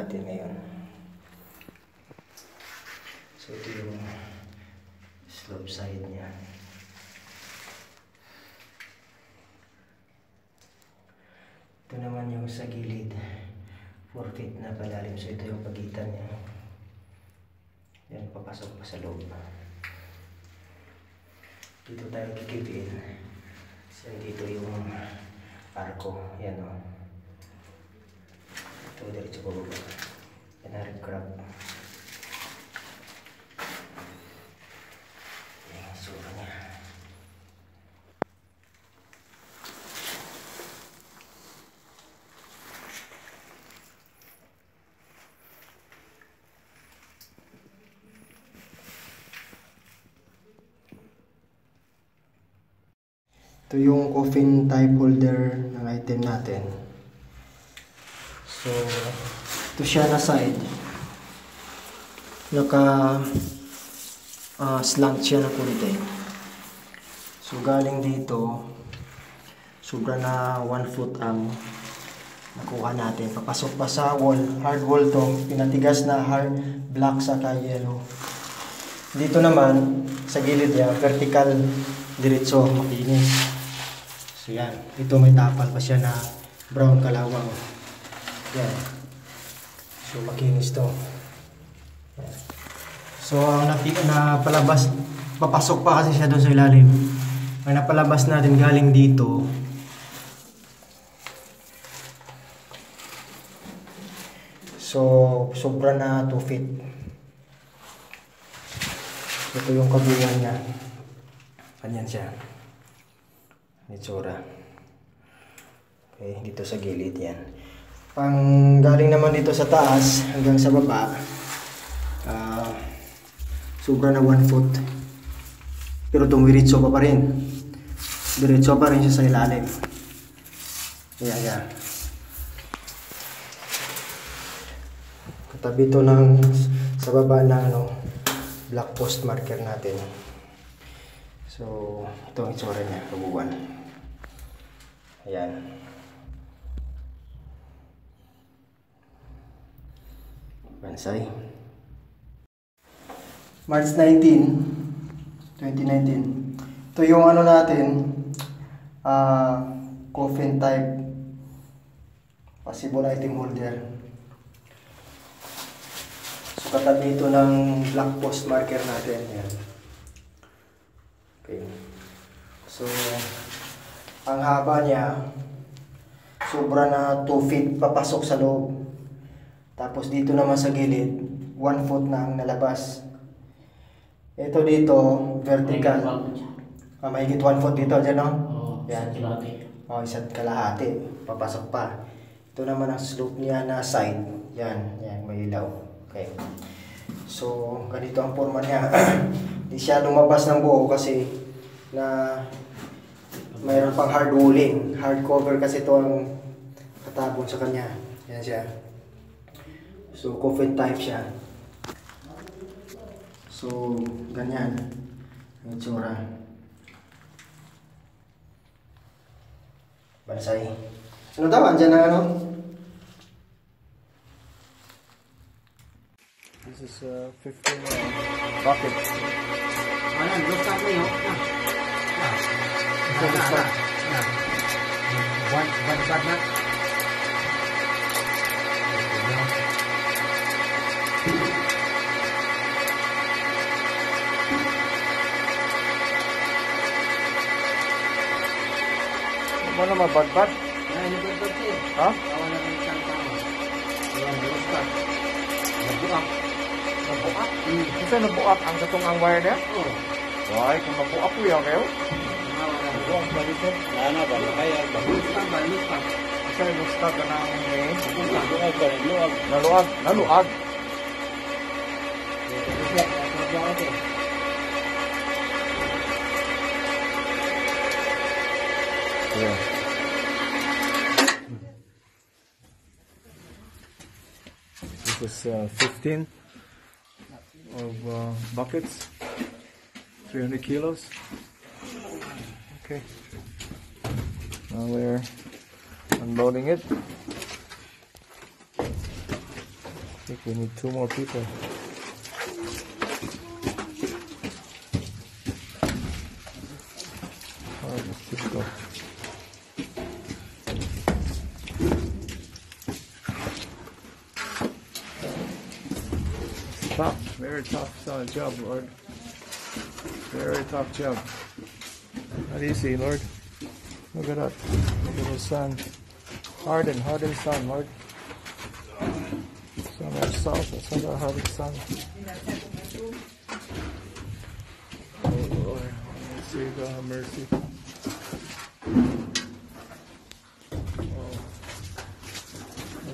natin ngayon. So ito yung slope side niya. Ito naman yung sa gilid, 4 feet na palalim. So ito yung pagitan niya. Yan, papasok pa sa loob. Dito tayo kikipin. So dito yung arko. Yan o. Ito diretso ko baba. Yan na rin crab. Yan, sura niya. Ito yung coffin type holder ng item natin. So, ito siya na side. Naka slant siya na konti. So, galing dito, sobra na 1 foot ang nakuha natin. Papasok pa sa wall. Hard wall to. Pinatigas na hard black saka yellow. Dito naman, sa gilid niya, vertical diretso, makinis. So yan, ito may tapal pa siya na brown kalawang. Yan. So makinis to. Yan. So ang napalabas, papasok pa kasi siya doon sa ilalim. Ang napalabas natin galing dito. So sobra na 2 feet. Ito yung kabuuan niya. Ganyan siya. Itsura. Okay, dito sa gilid yan. Pang galing naman dito sa taas hanggang sa baba, sobra na 1 foot. Pero tumiritso pa rin. Diretso pa rin siya sa ilalim. Ayan, yan. Katabi ito ng sa baba na black post marker natin. So, ito ang itsura niya, kabuuan. Ayan. Bansay. March 19, 2019. Ito yung natin, coffin type possible item holder. So, katabi ito ng black post marker natin. Ayan. Okay. So, ang haba niya, sobra na 2 feet papasok sa loob. Tapos dito naman sa gilid, 1 foot na ang nalabas. Ito dito, vertical. Mahigit 1 foot dito, dyan no? Yan. Isa't kalahati. Papasok pa. Ito naman ang slope niya na side. Yan, yan, may ilaw. Okay. So, ganito ang forma niya. Hindi siya lumabas ng buo kasi na mayroon pang hard walling. Hard cover kasi ito ang katabon sa kanya. Yan siya. So, coffin type siya. So, ganyan. Ang itsura. Bansay. Ano daw? Andyan na This is 15 bucket. Ayan, gusto ko yun. One na. Mana mabagbat? Ayan, nabagbat siya. Ha? Awan na ng isang tao. Ayan, gusto. Nabuak. Nabuak? Kasi nabuak ang katong ang wire niya? Oo. Why? Kung nabuak ko yan kayo? Nabuak ba dito? Lana ba? Kaya ba? Luspag. Kasi luspag ka na ang Naluag ba? Naluag. Naluag. Naluag. Yeah. This is 15 of buckets, 300 kilos. Okay. Now we're unloading it. think we need 2 more people. Alright, let's keep it going. Tough, very tough job, Lord. Very tough job. Not easy, Lord. Look at that. Look at the sun. Harden sun, Lord. Sun and salt, that's not a hardened sun. Oh Lord, mercy, God have mercy. Oh,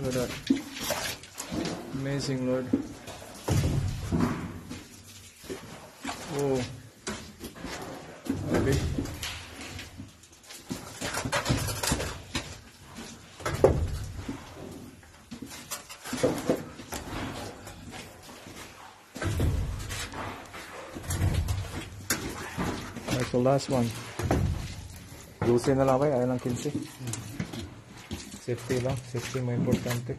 look at that. Amazing, Lord. Oh, maybe. That's the last one. Lusin na lang ba? Ayaw lang 15. Safety lang. Safety mo importante.